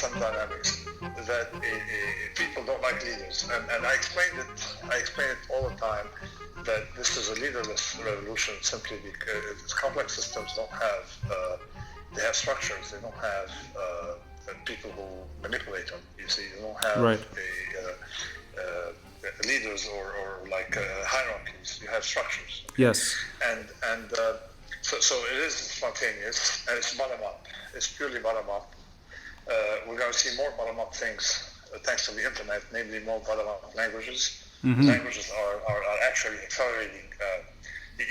some dynamics that people don't like leaders, and I explain it all the time that this is a leaderless revolution simply because complex systems don't have they have structures, they don't have people who manipulate them. You see, you don't have right. Leaders or like hierarchies. You have structures. Yes. And so it is spontaneous and it's bottom up. It's purely bottom up. We're going to see more bottom up things thanks to the internet, namely more bottom up languages. Mm-hmm. Languages are actually accelerating.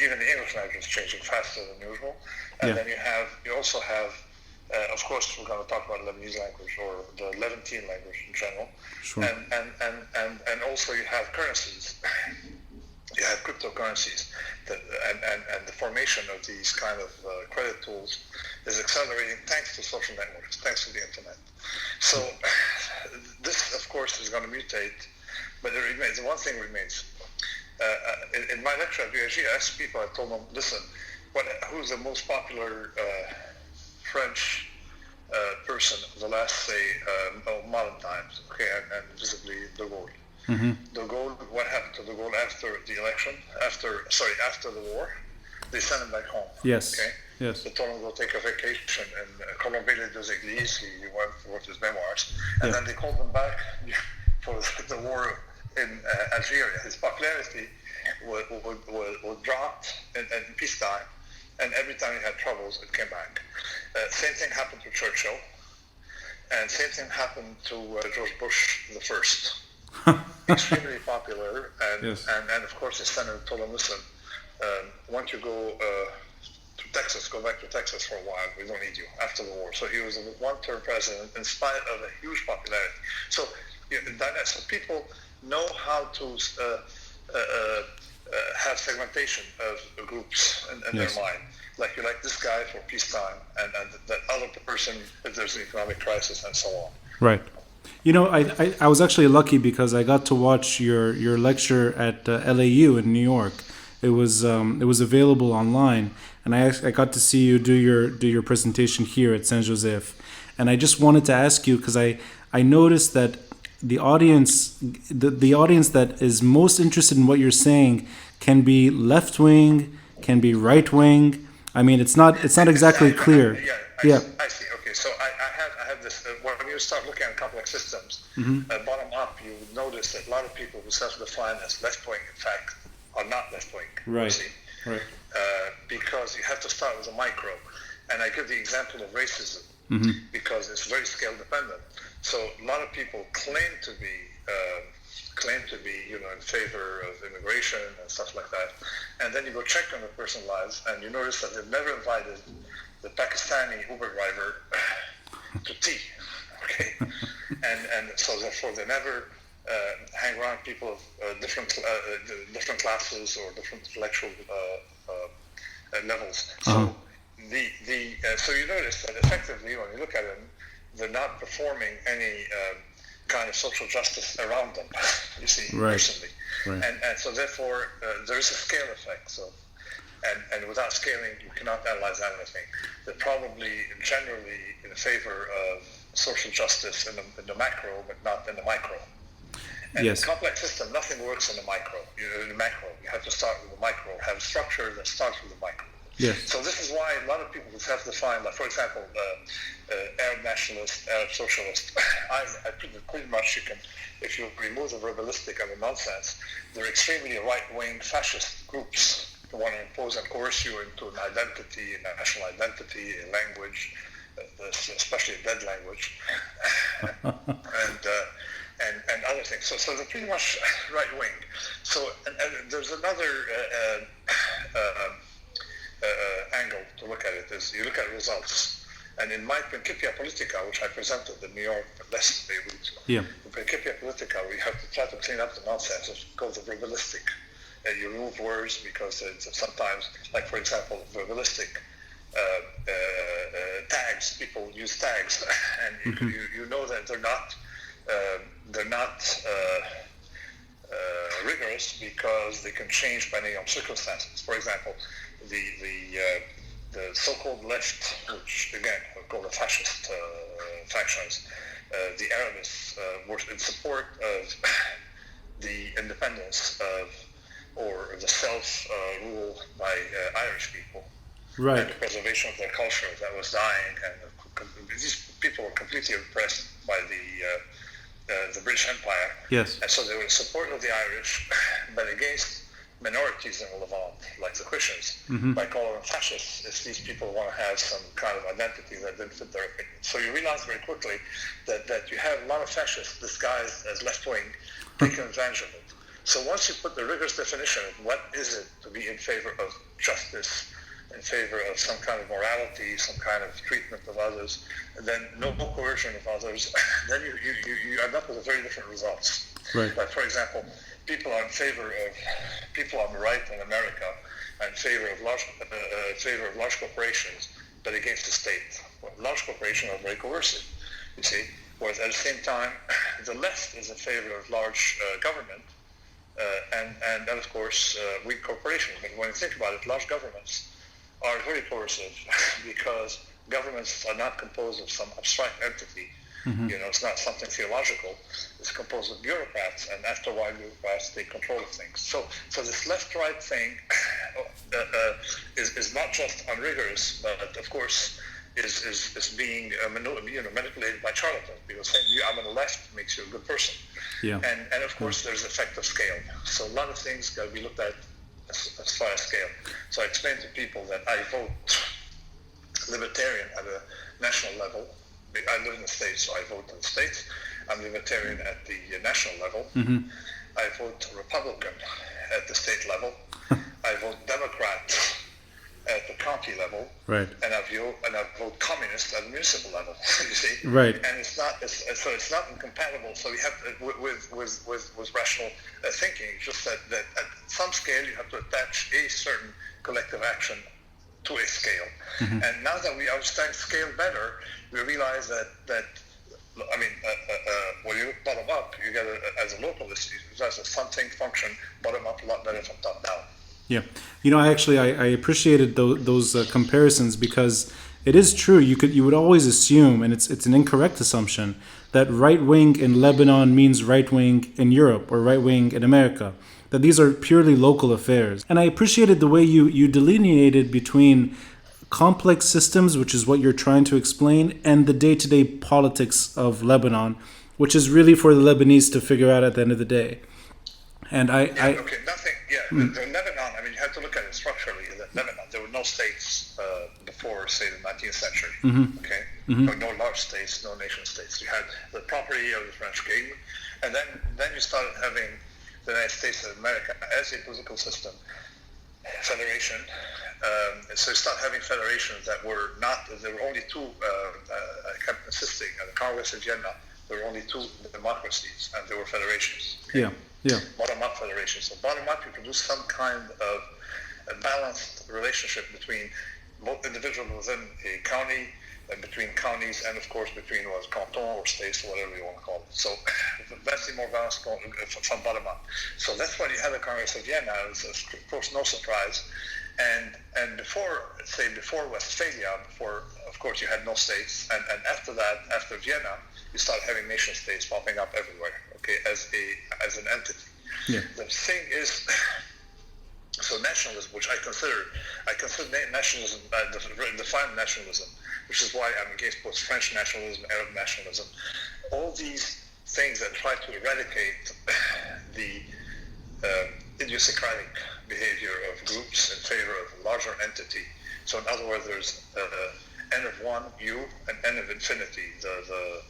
Even the English language is changing faster than usual. And then you also have. Of course, we're going to talk about Lebanese language or the Levantine language in general. Sure. And also you have currencies. You have cryptocurrencies. And the formation of these kind of credit tools is accelerating thanks to social networks, thanks to the internet. So this, of course, is going to mutate, but it remains. One thing remains. In my lecture at UAG, I asked people, I told them, listen, who's the most popular French person of the last, say, modern times, okay, and visibly De Gaulle. Mm-hmm. De Gaulle, what happened to De Gaulle after the election, after the war? They sent him back home. Yes. Okay? Yes. They told him to go take a vacation in Colombie les Deux Églises. He wrote his memoirs. And then they called him back for the war in Algeria. His popularity was dropped in peacetime. And every time he had troubles, it came back. Same thing happened to Churchill, and same thing happened to George Bush the first. Extremely popular, and of course his senator told him, listen, why don't you go to Texas, go back to Texas for a while, we don't need you after the war. So he was a one-term president in spite of a huge popularity. So, so people know how to have segmentation of groups in their mind. Like you like this guy for peacetime, and that other person if there's an economic crisis, and so on. Right. I was actually lucky because I got to watch your lecture at LAU in New York. It was available online, and I got to see you do your presentation here at Saint Joseph. And I just wanted to ask you, because I noticed that the audience that is most interested in what you're saying can be left wing, can be right wing. I mean, it's not exactly clear. I see. Okay, so I have this. When you start looking at complex systems, bottom up, you notice that a lot of people who self-define as left wing, in fact, are not left wing. Right. See? Right. Because you have to start with a micro, and I give the example of racism because it's very scale dependent. So a lot of people claim to be in favor of immigration and stuff like that, and then you go check on the person's lives, and you notice that they've never invited the Pakistani Uber driver to tea, okay, and so therefore they never hang around people of different classes or different intellectual levels. So so you notice that effectively when you look at them, they're not performing any kind of social justice around them, you see, personally. Right. And so therefore there is a scale effect. So and without scaling you cannot analyze anything. They're probably generally in favor of social justice in the macro, but not in the micro. And in a complex system, nothing works in the macro. You have to start with the micro, have a structure that starts with the micro. Yes. So this is why a lot of people who self-define, like for example, Arab nationalist, Arab socialist, pretty much you can, if you remove the verbalistic and the nonsense, they're extremely right-wing fascist groups who want to impose and coerce you into an identity, a national identity, a language, especially a dead language, and other things. So they're pretty much right-wing. So and there's another angle to look at it is you look at results. And in my Principia Politica, which I presented in New York, less Beirut, in Principia Politica, we have to try to clean up the nonsense. It's called the verbalistic. You remove words because it's sometimes, like for example, verbalistic tags. People use tags, and you know that they're not rigorous because they can change depending on circumstances. For example, the so-called left, which again are called the fascist factions, the Arabists were in support of the independence of, or the self-rule by Irish people, Right. and the preservation of their culture that was dying, and these people were completely oppressed by the British Empire. Yes. And so they were in support of the Irish, but against minorities in Levant, like the Christians, by calling them fascists, if these people want to have some kind of identity that didn't fit their opinion. So you realize very quickly that you have a lot of fascists disguised as left-wing taking advantage of it. So once you put the rigorous definition of what is it to be in favor of justice, in favor of some kind of morality, some kind of treatment of others, and then no coercion of others, then you end up with very different results. Right. Like, for example, people on the right in America are in favor of large corporations, but against the state. Well, large corporations are very coercive, you see, whereas at the same time, the left is in favor of large government, and of course, weak corporations. But when you think about it, large governments are very coercive because governments are not composed of some abstract entity. It's not something theological. It's composed of bureaucrats, and after a while, bureaucrats take control of things. So this left-right thing is not just unrigorous, but of course is being manipulated by charlatans, because saying I'm on the left makes you a good person. Yeah. And of course there's the effect of scale. So a lot of things got to be looked at as far as scale. So I explain to people that I vote libertarian at a national level. I live in the States, so I vote in the States. I'm libertarian at the national level. I vote Republican at the state level. I vote Democrat at the county level. Right. And I vote communist at the municipal level. You see. Right. And it's not incompatible. So you have with rational thinking. It's just that at some scale you have to attach a certain collective action to a scale. And now that we understand scale better, we realize that when you look bottom up, you get as a localist, you realize that something function bottom up a lot better from top down. Yeah, I appreciated those comparisons, because it is true. You would always assume, and it's an incorrect assumption, that right wing in Lebanon means right wing in Europe or right wing in America. That these are purely local affairs. And I appreciated the way you delineated between complex systems, which is what you're trying to explain, and the day-to-day politics of Lebanon, which is really for the Lebanese to figure out at the end of the day. And in Lebanon, you have to look at it structurally. In Lebanon, there were no states before, say, the 19th century. No large states, no nation states. You had the property of the French king, and then you started having the United States of America as a political system, federation. So you start having federations that were not. There were only two. I kept insisting at the Congress of Vienna. There were only two democracies, and there were federations. Okay? Yeah. Bottom-up federations. So bottom-up, you produce some kind of a balanced relationship between both individuals within a county, and between counties, and of course between canton or states, or whatever you want to call it. So that's the more balanced from bottom-up. So that's why you had the Congress of Vienna. It's of course no surprise. And before Westphalia, of course you had no states, and after that, after Vienna, you start having nation states popping up everywhere, okay, as an entity. Yeah. The thing is, so nationalism, which I consider nationalism, define nationalism, which is why I'm against both French nationalism, Arab nationalism, all these things that try to eradicate the idiosyncratic behavior of groups in favor of a larger entity. So in other words, there's n of one, you, and n of infinity, the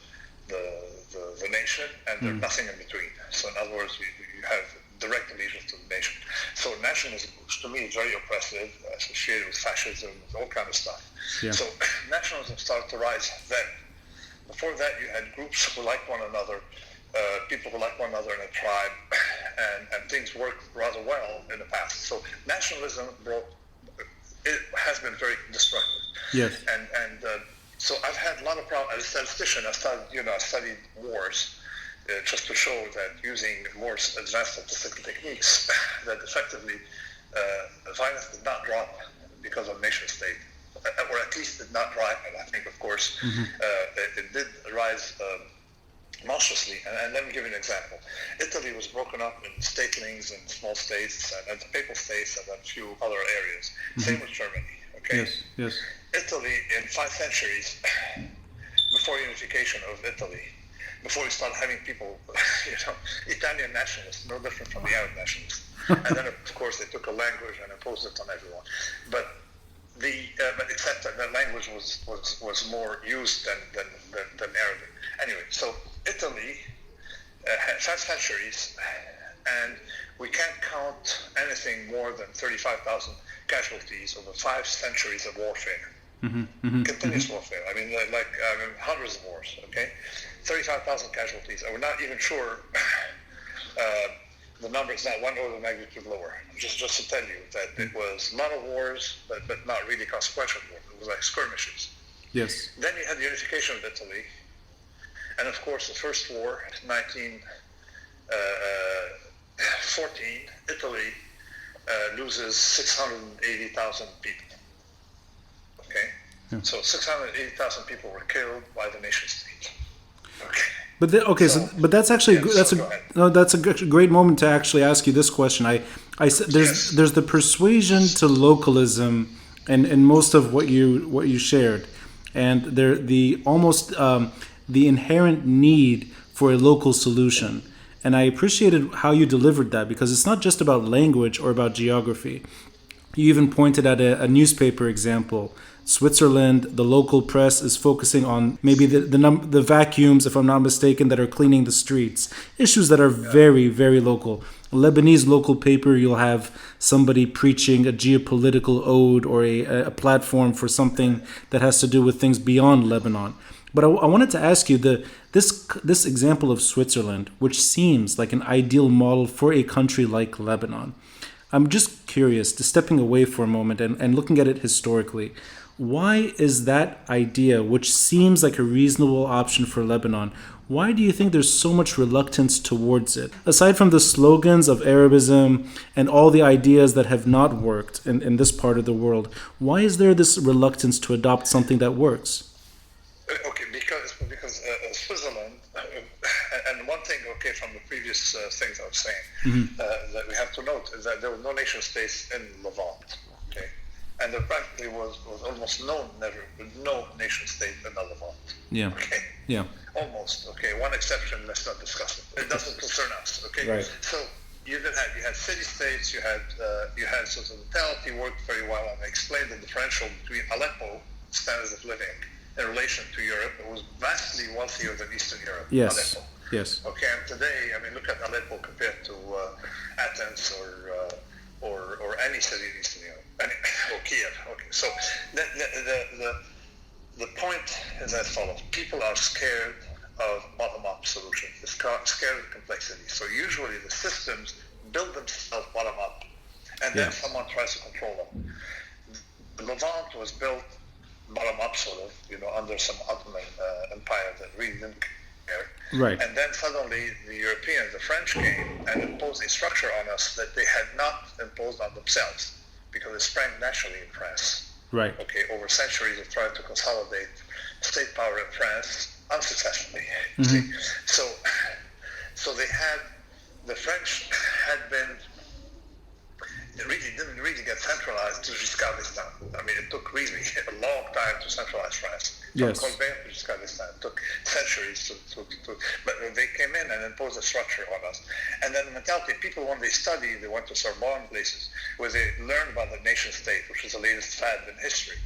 nation, and there's nothing in between. So in other words, you have direct allegiance to the nation. So nationalism, which to me is very oppressive, associated with fascism, with all kind of stuff. Yeah. So nationalism started to rise then. Before that, you had groups who liked one another, people who liked one another in a tribe, and things worked rather well in the past. So nationalism has been very destructive. Yes. And so I've had a lot of problems. As a statistician, I studied wars just to show that using more advanced statistical techniques, that effectively violence did not drop because of nation state, or at least did not rise. And I think, of course, it did rise monstrously. And let me give you an example. Italy was broken up in statelings and small states and the papal states and a few other areas. Same with Germany. Okay. Yes. Yes. Italy in 5 centuries before unification of Italy, before we started having people, Italian nationalists, no different from the Arab nationalists. And then, of course, they took a language and imposed it on everyone. But except that the language was more used than Arabic. Anyway, so Italy had 5 centuries, and we can't count anything more than 35,000 casualties over 5 centuries of warfare. Continuous warfare. I mean, hundreds of wars. Okay, 35,000 casualties. And we're not even sure. The number is not one order of magnitude lower. Just to tell you that it was a lot of wars, but not really consequential wars. It was like skirmishes. Yes. Then you had the unification of Italy, and of course the first war, 1914. Italy loses 680,000 people. Okay, so 680,000 people were killed by the nation state. Okay. But that's actually that's a great moment to actually ask you this question. There's the persuasion to localism, and most of what you shared, and the almost the inherent need for a local solution. And I appreciated how you delivered that, because it's not just about language or about geography. You even pointed at a newspaper example. Switzerland, the local press is focusing on maybe the vacuums, if I'm not mistaken, that are cleaning the streets. Issues that are very, very local. A Lebanese local paper, you'll have somebody preaching a geopolitical ode or a platform for something that has to do with things beyond Lebanon. But I wanted to ask you, this example of Switzerland, which seems like an ideal model for a country like Lebanon. I'm just curious, stepping away for a moment and looking at it historically. Why is that idea, which seems like a reasonable option for Lebanon, why do you think there's so much reluctance towards it? Aside from the slogans of Arabism and all the ideas that have not worked in this part of the world, why is there this reluctance to adopt something that works? Okay, because Switzerland, and one thing, from the previous things I was saying, that we have to note is that there were no nation states in Levant, okay? And there practically was almost no nation state in the Levant. Yeah. Okay. Yeah. Almost. Okay. One exception. Let's not discuss it. It doesn't concern us. Okay. Right. So you had city states. You had sort of totality worked very well, and I explained the differential between Aleppo standards of living in relation to Europe. It was vastly wealthier than Eastern Europe. Yes. Aleppo. Yes. Okay. And today, look at Aleppo compared to Athens or any city in Eastern Europe. Or Kiev. Okay, so the point is as follows: people are scared of bottom-up solutions. They're scared of complexity. So usually the systems build themselves bottom-up, and then someone tries to control them. Levant was built bottom-up, sort of, under some Ottoman empire that really didn't care. Right. And then suddenly the Europeans, the French, came and imposed a structure on us that they had not imposed on themselves, because it sprang naturally in France. Right. Okay, over centuries of trying to consolidate state power in France unsuccessfully. See? So the French had been, didn't really get centralized to Giscard d'Estaing. It took really a long time to centralize France. From Colbert to Giscard d'Estaing. It took centuries but they came in and imposed a structure on us. And then the mentality, people, when they study, they went to Sorbonne places where they learned about the nation state, which is the latest fad in history.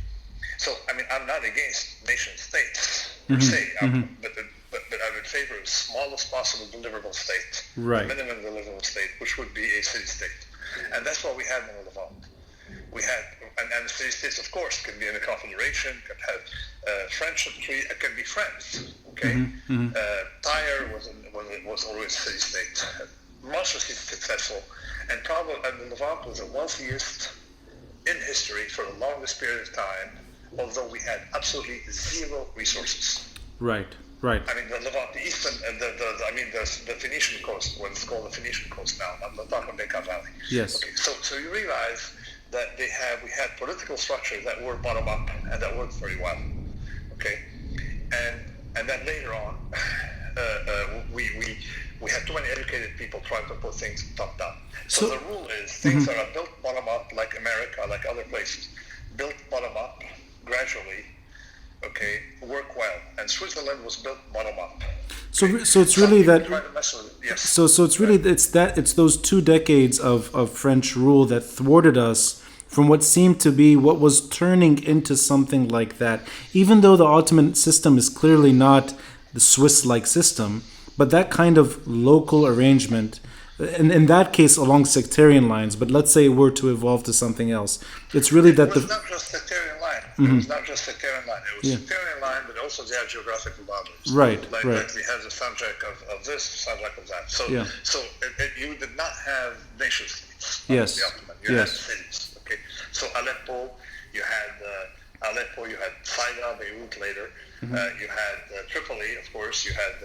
So, I'm not against nation states per se, but I would favor the smallest possible deliverable state, right. the minimum deliverable state, which would be a city-state. And that's what we had in Levant. We had, and the city-states, of course, can be in a confederation, can have friendship tree, it can be friends, okay? Tyre was always a city-state, monstrously successful, and the Levant was the wealthiest in history for the longest period of time, although we had absolutely zero resources. Right. Right. The Levant, the eastern, the Phoenician coast, what it's called the Phoenician coast now. I'm not talking Bekaa Valley. Yes. Okay. So you realize that we had political structures that were bottom up and that worked very well. Okay. And then later on, we had too many educated people trying to put things top down. So the rule is things that are built bottom up, like America, like other places, built bottom up gradually, okay, work well. And Switzerland was built bottom up. So it's really that. Try to mess with it. Yes. So it's really it's those 2 decades of French rule that thwarted us from what seemed to be what was turning into something like that. Even though the Ottoman system is clearly not the Swiss-like system, but that kind of local arrangement, and in that case along sectarian lines, but let's say it were to evolve to something else. It's really that it was not just sectarian line. It was not just sectarian line. It was sectarian line, but also they had geographical boundaries. Right. Like we had the subject of this, subject of that. So you did not have nation states. Yes. The Ottoman. You had cities. Okay. So Aleppo, you had Saida, Beirut later. You had Tripoli, of course. You had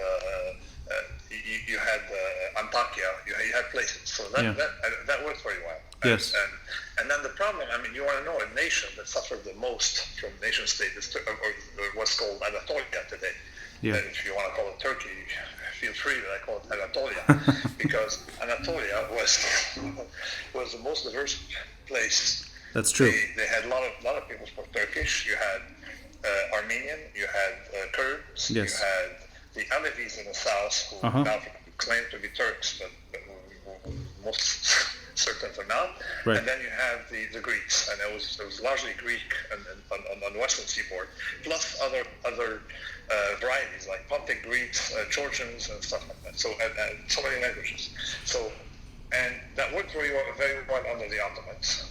Antakya. You had places. So that worked very well. Yes. And then the problem, I mean, you want to know a nation that suffered the most from nation state is or what's called Anatolia today. Yeah. If you want to call it Turkey, feel free that I call it Anatolia, because Anatolia was the most diverse place. That's true. They had a lot of people spoke Turkish. You had Armenian. You had Kurds. Yes. You had the Alevis in the south, who now claim to be Turks, but most certain for now. Right. And then you have the Greeks, and it was largely Greek on the western seaboard, plus other varieties like Pontic Greeks, Georgians, and stuff like that. So and so many languages. So and that worked very well under the Ottomans.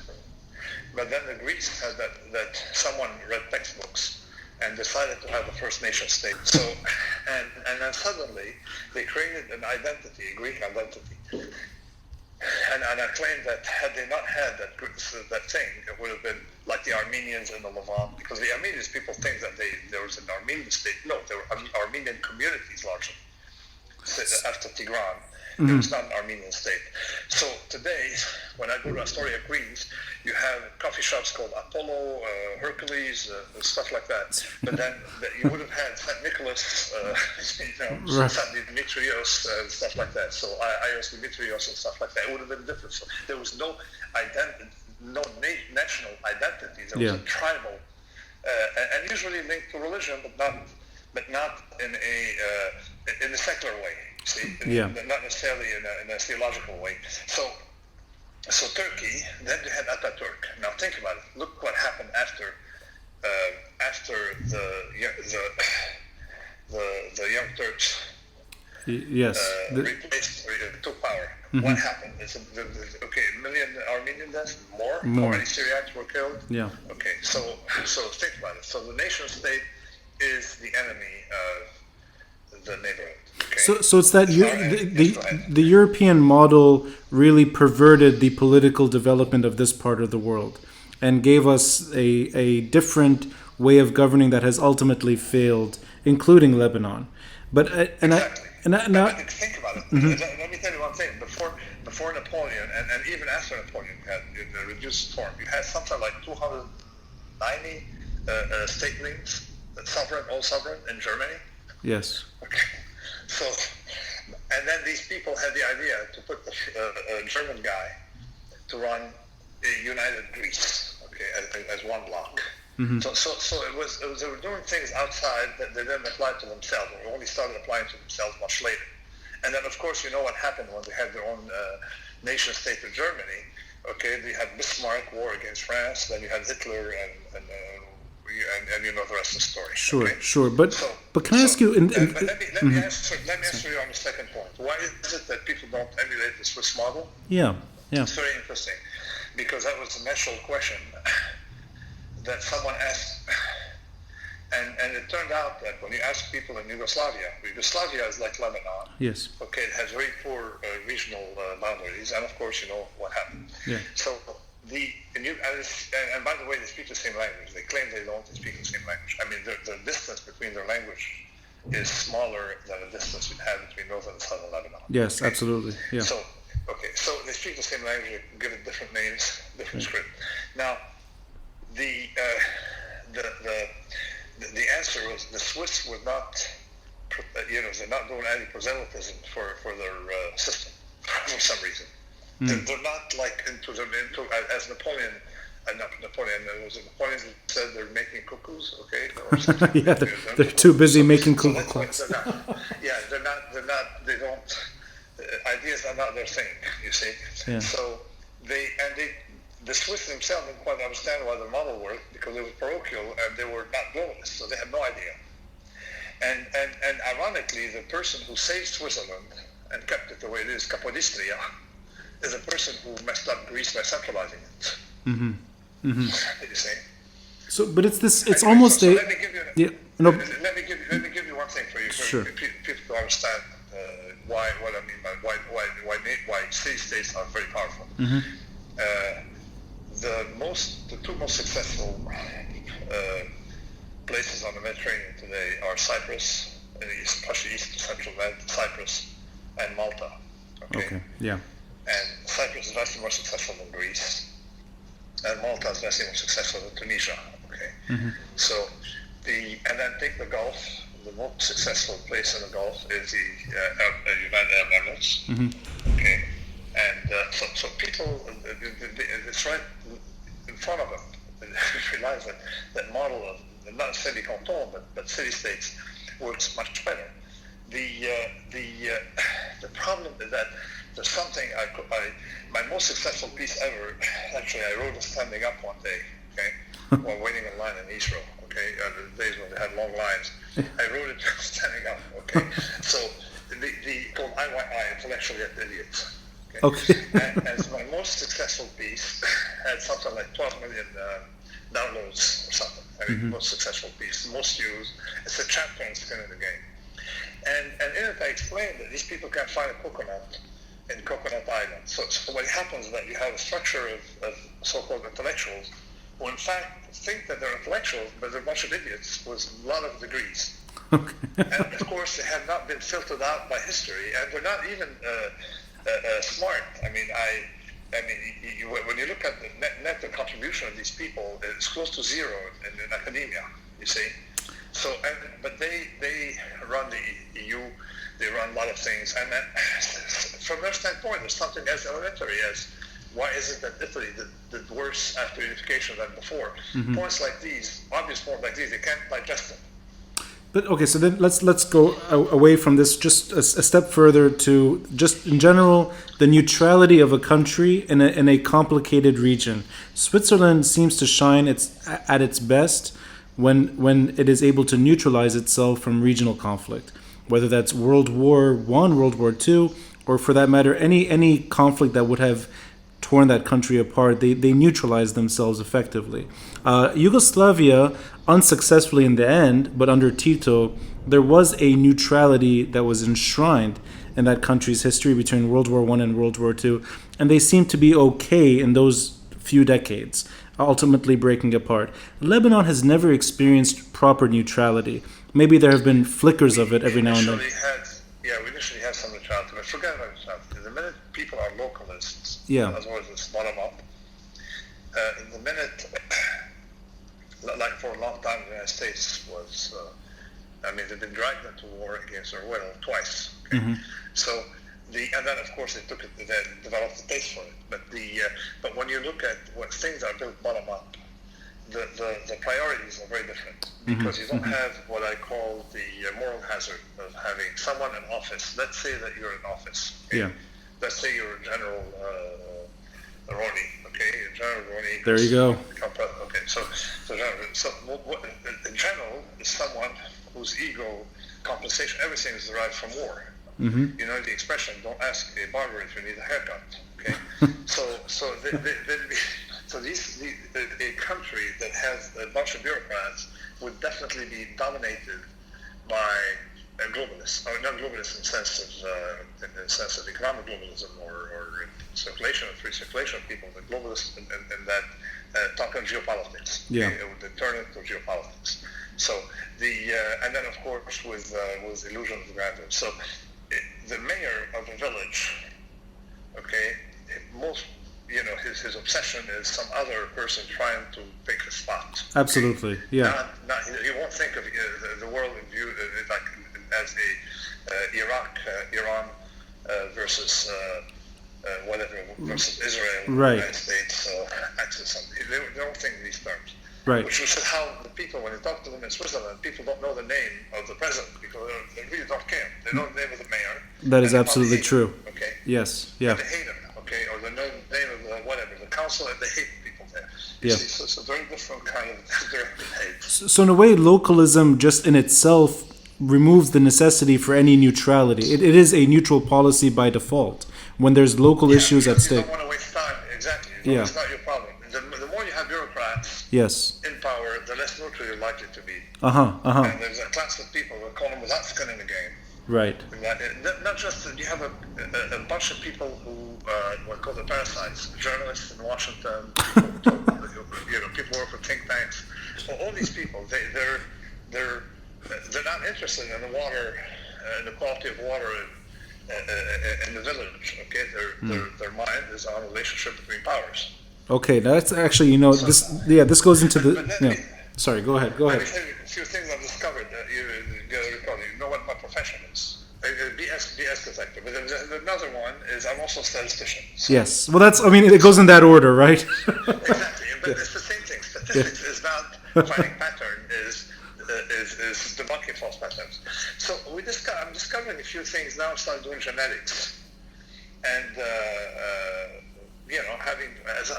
But then the Greeks had that someone read textbooks and decided to have a first nation state. So, and then suddenly they created an identity, a Greek identity. And I claim that had they not had that thing, it would have been like the Armenians in the Levant, because the Armenians, people think that there was an Armenian state. No, there were Armenian communities largely. After Tigran, there was not an Armenian state. So today, when I go to Astoria, Queens, you have coffee shops called Apollo, Hercules, stuff like that. But then you would have had St. Nicholas, St. Dimitrios, stuff like that. So Ios Dimitrios and stuff like that. It would have been different. So there was no national identity. There was a tribal, and usually linked to religion, but not in a secular way. See, not necessarily in a theological way. So Turkey, then they had Ataturk. Now think about it. Look what happened after the Young Turks took power. What happened? A million Armenian deaths, more. How many Syriacs were killed? Yeah. Okay, so think about it. So the nation state is the enemy of the neighborhood. Okay? So it's that the European model really perverted the political development of this part of the world and gave us a different way of governing that has ultimately failed, including Lebanon. But think about it. Let me tell you one thing. Before Napoleon and even after Napoleon, you had in the reduced form, you had something like 290 statelings, all sovereign in Germany. Yes. Okay. So, and then these people had the idea to put a German guy to run a united Greece, okay, as one block. So it was they were doing things outside that they didn't apply to themselves, or only started applying to themselves much later. And then, of course, you know what happened when they had their own nation state of Germany. Okay, they had Bismarck, war against France. Then you had Hitler, and you know the rest of the story. Sure. But can I ask you? Let me answer you on the second point. Why is it that people don't emulate the Swiss model? Yeah. It's very interesting, because that was the natural question that someone asked, and it turned out that when you ask people in Yugoslavia is like Lebanon. Yes. Okay, it has very poor regional boundaries, and of course you know what happened. Yeah. So and by the way, they speak the same language. They claim they don't. They speak the same language. I mean, the distance between their language is smaller than the distance we have between northern and southern Lebanon. Yes, okay? Absolutely. Yeah. So they speak the same language. They give it different names, different script. Now, the answer was the Swiss were not. they're not doing any proselytism for their system for some reason. They're not like into as Napoleon. Not Napoleon. Was it Napoleon that said they're making cuckoos? Okay. Or yeah, they're too busy making cuckoo clocks. They're not. They don't. Ideas are not their thing. You see. Yeah. So the Swiss themselves didn't quite understand why the model worked because it was parochial and they were not globalists, so they had no idea. And ironically, the person who saved Switzerland and kept it the way it is, Capodistria, is a person who messed up Greece by centralizing it. Did you see? So, but it's this. It's almost let me give you. No. Let me give you one thing for you. Sure. People to understand what I mean by why city-states are very powerful. The two most successful places on the Mediterranean today are Cyprus, especially East and Central Med, Cyprus, and Malta. Okay. Yeah. And Cyprus is vastly more successful than Greece, and Malta is vastly more successful than Tunisia. Okay. So and then take the Gulf. The most successful place in the Gulf is the United Arab Emirates. Okay. And so people, it's right in front of them. They realize that model of not necessarily canton, but city-states works much better. The problem is that there's something my most successful piece ever. Actually, I wrote it standing up one day. Okay, while waiting in line in Israel. Okay, the days when they had long lines. I wrote it standing up. Okay, so the called IYI, Intellectually Idiots. Okay. And it's my most successful piece. Had something like 12 million downloads or something. I mean, most successful piece, most used. It's a chapter in Skin in the Game. And in it, I explained that these people can't find a coconut in Coconut Island. So what happens is that you have a structure of so-called intellectuals who, in fact, think that they're intellectuals, but they're a bunch of idiots with a lot of degrees. And of course, they have not been filtered out by history, and they're not even smart. I mean, when you look at the net contribution of these people, it's close to zero in academia. You see, so but they run the EU, they run a lot of things, and then, from their standpoint, there's something as elementary as why is it that Italy did worse after unification than before? Points like these, obvious points like these, they can't digest them. But okay, so then let's go away from this just a step further to just in general the neutrality of a country in a complicated region. Switzerland seems to shine at its best when it is able to neutralize itself from regional conflict, whether that's World War I, World War II, or for that matter any conflict that would have torn that country apart. They neutralized themselves effectively. Yugoslavia, unsuccessfully in the end, but under Tito, there was a neutrality that was enshrined in that country's history between World War I and World War II, and they seemed to be okay in those few decades, ultimately breaking apart. Lebanon has never experienced proper neutrality. Maybe there have been flickers of it every now and then. We initially had some neutrality, but forget about neutrality. The minute people are localists, as well as it's bottom up, the minute, like for a long time, the United States was, they've been dragged into war against their will twice. Okay? So, and then of course they developed a taste for it. But when you look at what things are built bottom up, the priorities are very different because you don't have what I call the moral hazard of having someone in office. Let's say that you're in office. Okay? Yeah. Let's say you're General Roney. Okay, General Roney. There you go. Okay, so in general is someone whose ego, compensation, everything is derived from war. You know the expression, don't ask a barber if you need a haircut. Okay, so a country that has a bunch of bureaucrats would definitely be dominated by globalists. I mean, not globalists in the sense of economic globalism or circulation, free circulation of people, but globalists in that talk on geopolitics. Yeah. Okay? It would turn into geopolitics. So and then of course with illusion of grandeur. So the mayor of a village, okay, his obsession is some other person trying to pick his spot. Absolutely, yeah. He won't think of the world in view like as Iran versus whatever, versus Israel, Right. United States axis. They don't think in these terms. Right. Which is how the people, when you talk to them in Switzerland, people don't know the name of the president because they really don't care. They know the name of the mayor. That is and they absolutely probably hate true. him, okay? Yes. Yeah. And they hate him, okay? Or they know the name of the whatever, the council, and they hate people there. You Yeah. see, so it's a very different kind of direct hate. So in a way, localism just in itself removes the necessity for any neutrality. It is a neutral policy by default when there's local issues at You stake. don't want to waste time. Exactly. Yeah. It's not your problem. The more you have bureaucrats Yes. in power, the less neutral you're likely to be. And there's a class of people who call them without skin in the game. Right. Not just that, you have a bunch of people who what called the parasites, journalists in Washington, people who work for think tanks. Well, all these people, they're not interested in the water, in the quality of water in the village. Okay, their mind is on a relationship between powers. Okay, that's actually, this goes into the. Sorry, go ahead. Let me tell you a few things I've discovered that you gotta recall. You know what my profession is. BS detector. But another one is I'm also a statistician. So. Yes. Well, it goes in that order, right? Exactly. But it's the same thing. Statistics is not finding pattern, is debunking false patterns. So I'm discovering a few things now. I started doing genetics. And,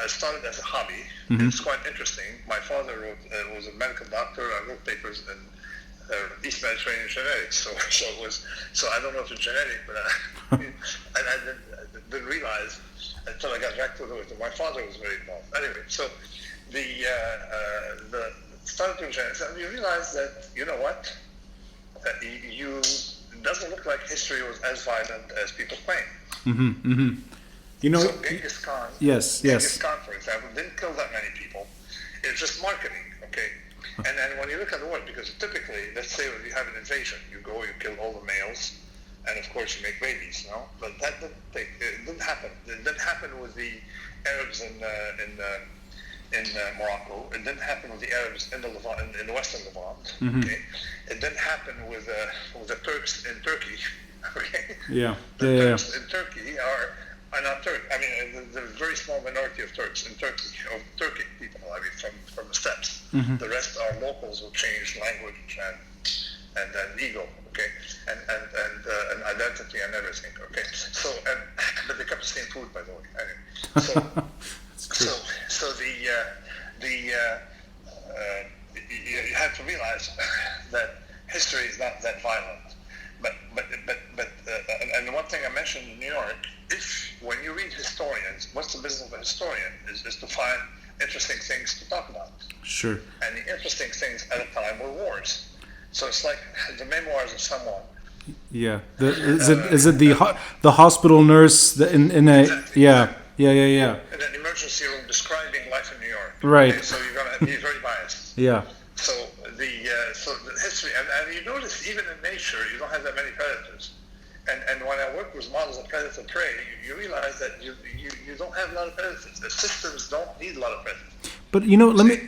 I started as a hobby. Mm-hmm. It's quite interesting. My father was a medical doctor. I wrote papers in East Mediterranean genetics. So I don't know if it's genetic, but I didn't realize until I got back to it. My father was very involved. Anyway, so the started doing genetics, and you realize that, you know what? It doesn't look like history was as violent as people claim. Mm-hmm. Mm-hmm. So Genghis Khan, Genghis Khan, for example, didn't kill that many people. It's just marketing, okay? And then when you look at the world, because typically, let's say you have an invasion, you go, you kill all the males, and of course you make babies, no? But that didn't happen. It didn't happen with the Arabs in Morocco. It didn't happen with the Arabs in the Levant, in the Western Levant. Mm-hmm. Okay, it didn't happen with the Turks in Turkey. Okay, Yeah. the Turks in Turkey are not Turk. I mean, there's a very small minority of Turks in Turkey, of Turkic people. I mean, from the steppes. Mm-hmm. The rest are locals who changed language and ego. Okay, and identity and everything. Okay, so but they kept the same food, by the way. Anyway, so you have to realize that history is not that violent. But and one thing I mentioned in New York, when you read historians, what's the business of a historian is to find interesting things to talk about. Sure. And the interesting things at the time were wars. So it's like the memoirs of someone. Yeah. Is it the hospital nurse in a Exactly. Yeah. In an emergency room describing life in New York. Right. Okay? So you're going to be very biased. Yeah. So the history, and you notice even in nature, you don't have that many predators. And when I work with models of predator prey, you realize that you don't have a lot of predators. The systems don't need a lot of predators. But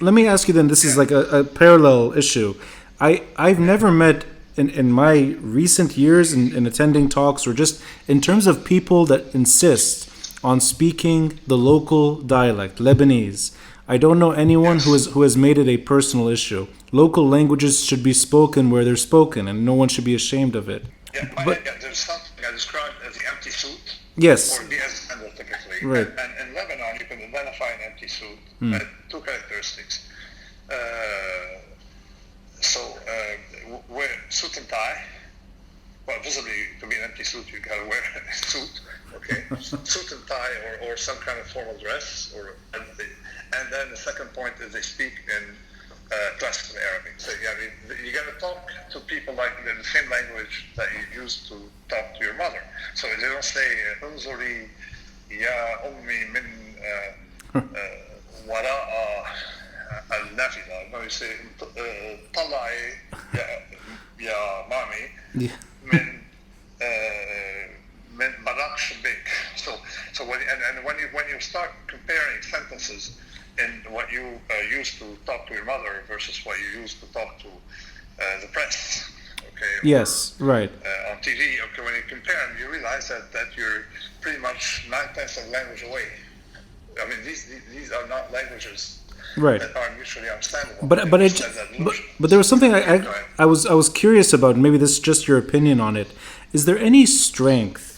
let me ask you then. This is like a parallel issue. I've never met in my recent years in attending talks or just in terms of people that insist on speaking the local dialect, Lebanese. I don't know anyone who has made it a personal issue. Local languages should be spoken where they're spoken, and no one should be ashamed of it. There's something I described as the empty suit. Yes. Or the ascender, typically. Right. And in Lebanon, you can identify an empty suit. Two characteristics. Wear suit and tie. Well, visibly, to be an empty suit, you gotta wear a suit. Okay, suit and tie, or some kind of formal dress, and then the second point is they speak in classical Arabic. So you got to talk to people like in the same language that you used to talk to your mother. So they don't say "Unzuri ya ummi min wara'a al-nafida." No, you say "Talai ya mami min." So when you start comparing sentences in what you used to talk to your mother versus what you used to talk to the press, okay? Yes, right. On TV, okay, when you compare them, you realize that you're pretty much 9/10 of the language away. I mean, these are not languages Right. that are mutually understandable. But there was something I was curious about. Maybe this is just your opinion on it. Is there any strength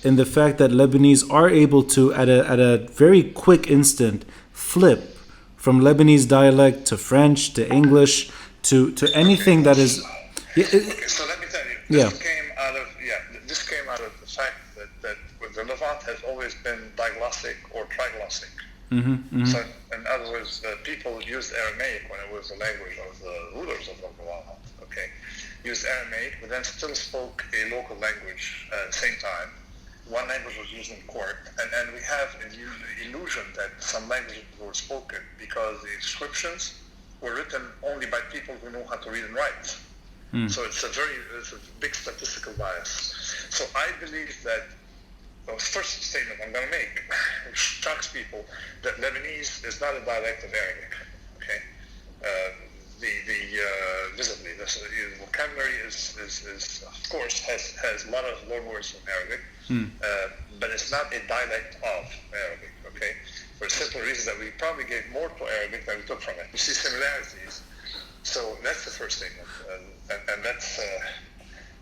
in the fact that Lebanese are able to, at a very quick instant, flip from Lebanese dialect to French to English to anything that is? Okay, so let me tell you. This came out of the fact that the Levant has always been diglossic or triglossic. So, in other words, people used Aramaic when it was the language of the rulers of the Levant. Okay, used Aramaic, but then still spoke a local language at the same time. One language was used in court, and we have the illusion that some languages were spoken because the inscriptions were written only by people who know how to read and write. So it's a big statistical bias. So I believe that the first statement I'm going to make, which shocks people, that Lebanese is not a dialect of Arabic. Okay, visibly, the vocabulary is of course has a lot of loan words from Arabic, but it's not a dialect of Arabic. Okay, for a simple reason that we probably gave more to Arabic than we took from it. You see similarities. So that's the first statement, and that's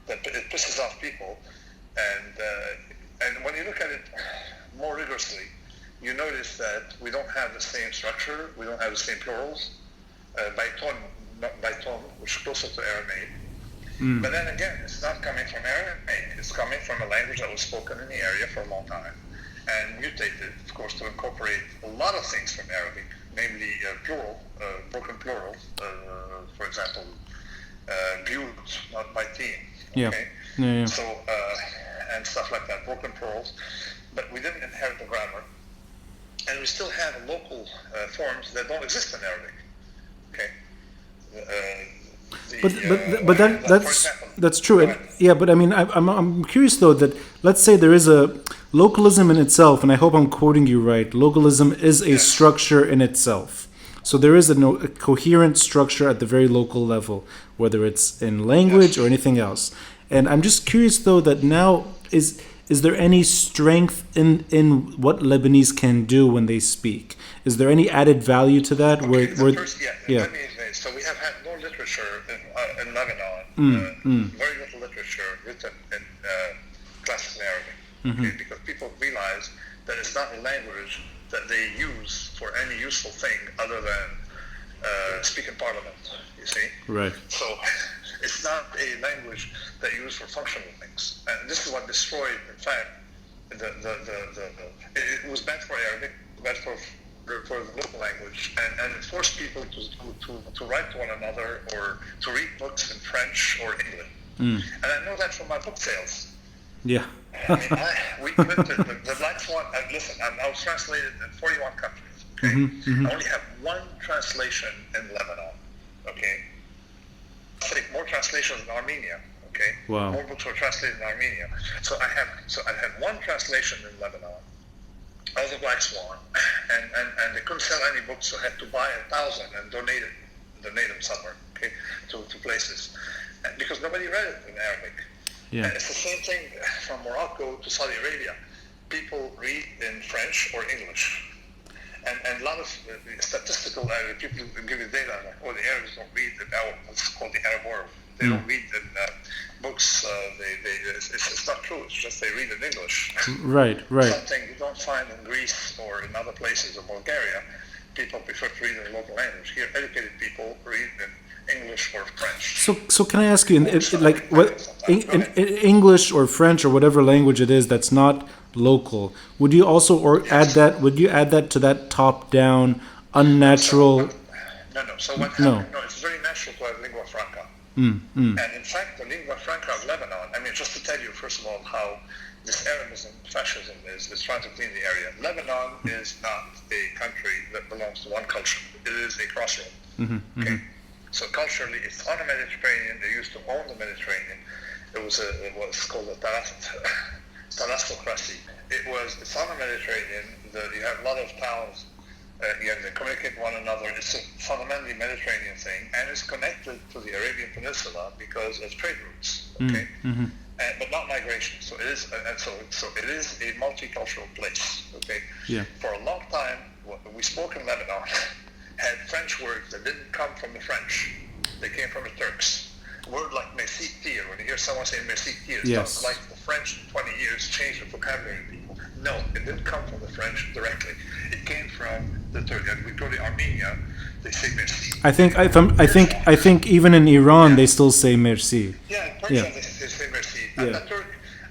that it pisses off people, and when you look at it more rigorously, you notice that we don't have the same structure, we don't have the same plurals, by tone, which is closer to Aramaic. But then again, it's not coming from Aramaic, it's coming from a language that was spoken in the area for a long time, and mutated, of course, to incorporate a lot of things from Arabic, namely plural, broken plural, for example, Beirut, not by team. Okay? Yeah. So, and stuff like that, broken plurals. But we didn't inherit the grammar. And we still have local forms that don't exist in Arabic. Okay? That's true. But I mean, I'm curious though that let's say there is a localism in itself, and I hope I'm quoting you right. Localism is a structure in itself. So there is a coherent structure at the very local level, whether it's in language or anything else. And I'm just curious though that now is there any strength in what Lebanese can do when they speak? Is there any added value to that? So we have had no literature in Lebanon, very little literature written in classical Arabic, because people realize that it's not a language that they use for any useful thing other than speak in parliament, you see? Right. So it's not a language that you use for functional things. And this is what destroyed, in fact, it was meant for Arabic, meant for the local language, and it forced people to write to one another or to read books in French or English. And I know that from my book sales. Yeah. I mean, the Black Swan, listen, I was translated in 41 countries, okay? I only have one translation in Lebanon, okay? I think more translations in Armenia, okay? Wow. More books were translated in Armenia. So I had one translation in Lebanon of the Black Swan, and they couldn't sell any books, so I had to buy 1,000 and donate them somewhere, okay, to places, because nobody read it in Arabic. Yeah. And it's the same thing from Morocco to Saudi Arabia. People read in French or English. And a lot of statistical people give you data like, the Arabs don't read what's called the Arab world. They don't read in books. It's not true. It's just they read in English. Right. Something you don't find in Greece or in other places of Bulgaria. People prefer to read in the local language. Here, educated people read in English or French. So can I ask you, in English or French or whatever language it is that's not local, would you also add that? Would you add that to that top-down, unnatural? No. So what happened? No, it's very natural to have lingua franca. And in fact, the lingua franca of Lebanon. I mean, just to tell you first of all how this Arabism, fascism is trying to clean the area. Lebanon is not a country that belongs to one culture. It is a crossroad. Okay. So culturally, it's on the Mediterranean. They used to own the Mediterranean. It was called a thalassocracy. It's on the Mediterranean. You have a lot of towns They communicate with one another. It's a fundamentally Mediterranean thing, and it's connected to the Arabian Peninsula because of trade routes. Okay, but not migration. So it is, so it is a multicultural place. Okay, for a long time, we spoke in Lebanon had French words that didn't come from the French; they came from the Turks. Word like merci tir, when you hear someone say merci tir, it's not like the French in 20 years changed the vocabulary of people. No, it didn't come from the French directly. It came from the Turks. And we go to Armenia, they say merci. I think even in Iran they still say merci. Yeah, in Persia they say merci. And the Turk,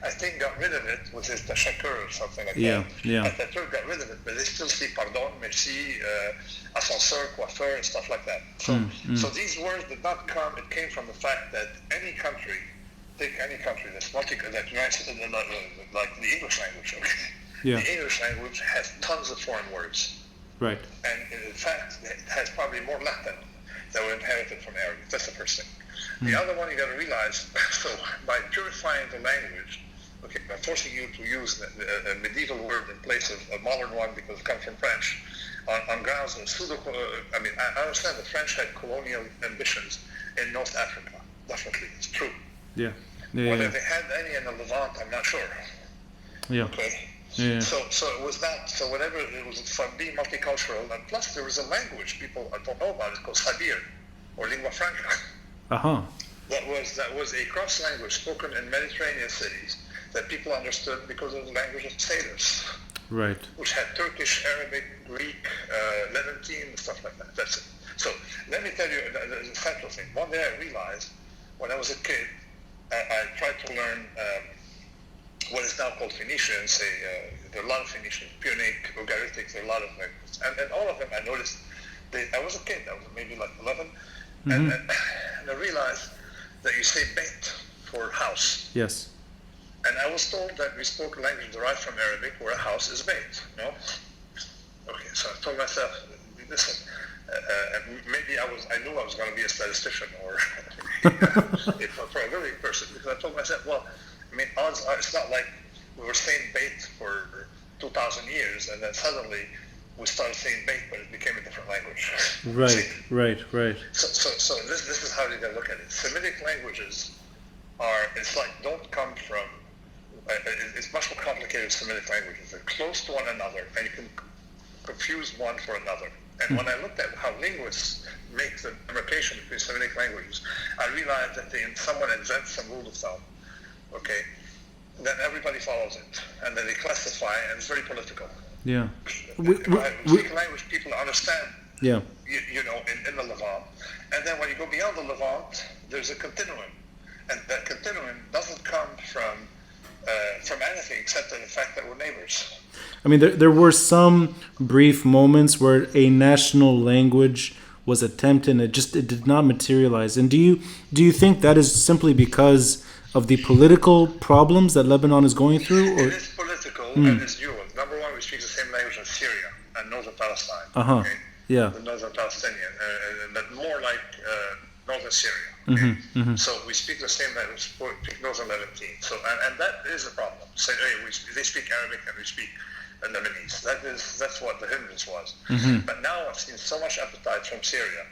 I think, got rid of it with his tashakur or something like that. And the Turk got rid of it, but they still say pardon, merci, ascenseur, coiffeur, and stuff like that. So these words did not come. It came from the fact that any country, take any country that's like the English language. Okay? The English language has tons of foreign words. Right. And in fact, it has probably more Latin that were inherited from Arabic. That's the first thing. The other one you got to realize, so by purifying the language, by forcing you to use a medieval word in place of a modern one because it comes from French, on grounds of I understand the French had colonial ambitions in North Africa. Definitely, it's true. Whether they had any in the Levant, I'm not sure. Okay. So it was that. So whatever it was, from being multicultural, and plus there was a language people don't know about. It's called Sabir, or lingua franca. That was a cross language spoken in Mediterranean cities that people understood because of the language of sailors. Right. Which had Turkish, Arabic, Greek, Levantine, and stuff like that. That's it. So let me tell you the central thing. One day I realized when I was a kid, I tried to learn what is now called Phoenician. There are a lot of Phoenician, Punic, Ugaritic, there are a lot of languages. And all of them I noticed, I was a kid, I was maybe like 11, and I realized that you say bait for house. Yes. And I was told that we spoke a language derived from Arabic where a house is bait, no? Okay, so I told myself, listen, maybe I knew I was going to be a statistician or a probability person, because I told myself, well, I mean, odds are, it's not like we were saying bait for 2,000 years and then suddenly we started saying bait, but it became a different language. Right. So this is how you gotta look at it. Semitic languages it's like don't come from, it's much more complicated with Semitic languages. They're close to one another and you can confuse one for another. And when I looked at how linguists make the demarcation between Semitic languages, I realized that someone invents some rule of thumb, okay, then everybody follows it, and then they classify, and it's very political. Yeah. Speak language people understand. Yeah. You know, in the Levant, and then when you go beyond the Levant, there's a continuum, and that continuum doesn't come from anything except the fact that we're neighbors. I mean, there were some brief moments where a national language was attempted, and it did not materialize. And do you think that is simply because of the political problems that Lebanon is going through? Or? It is political and it's dual. Number one, we speak the same language in Syria and northern Palestine. Okay? Yeah. The northern Palestinian, but more like northern Syria. Okay? So we speak the same language, we speak northern Levantine. So and that is a problem. So they speak Arabic and we speak Lebanese. That's what the hindrance was. But now I've seen so much appetite from Syria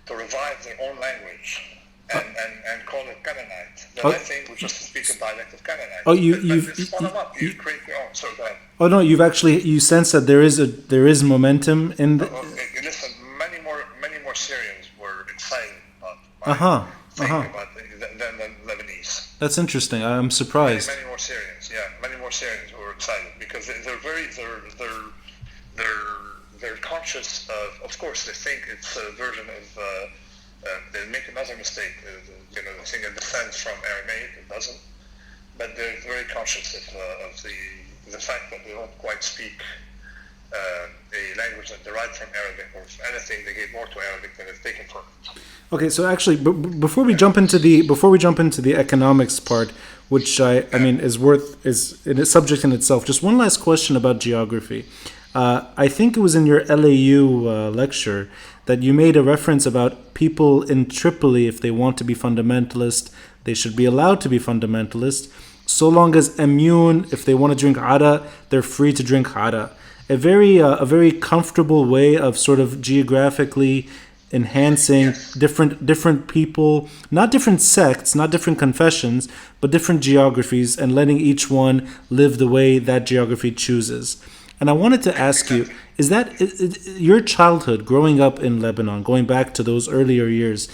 to revive their own language. And call it Canaanite. That I think we just speak a dialect of Canaanite. Oh, you create your own. So go ahead. Oh no, you sense that there is momentum in the. Listen, many more Syrians were excited about than Lebanese. That's interesting. I'm surprised. Many more Syrians were excited because they're conscious of course they think it's a version of. They make another mistake. They think it descends from Aramaic. It doesn't. But they're very conscious of the fact that they don't quite speak a language that derived from Arabic, or if anything, they gave more to Arabic than it's taken from it. Okay, so actually, before we jump into the economics part, which I mean is a subject in itself, just one last question about geography. I think it was in your LAU lecture that you made a reference about people in Tripoli, if they want to be fundamentalist, they should be allowed to be fundamentalist, so long as immune, if they want to drink hada, they're free to drink hada. a very comfortable way of sort of geographically enhancing different people, not different sects, not different confessions, but different geographies, and letting each one live the way that geography chooses. And I wanted to ask you, is that your childhood growing up in Lebanon, going back to those earlier years,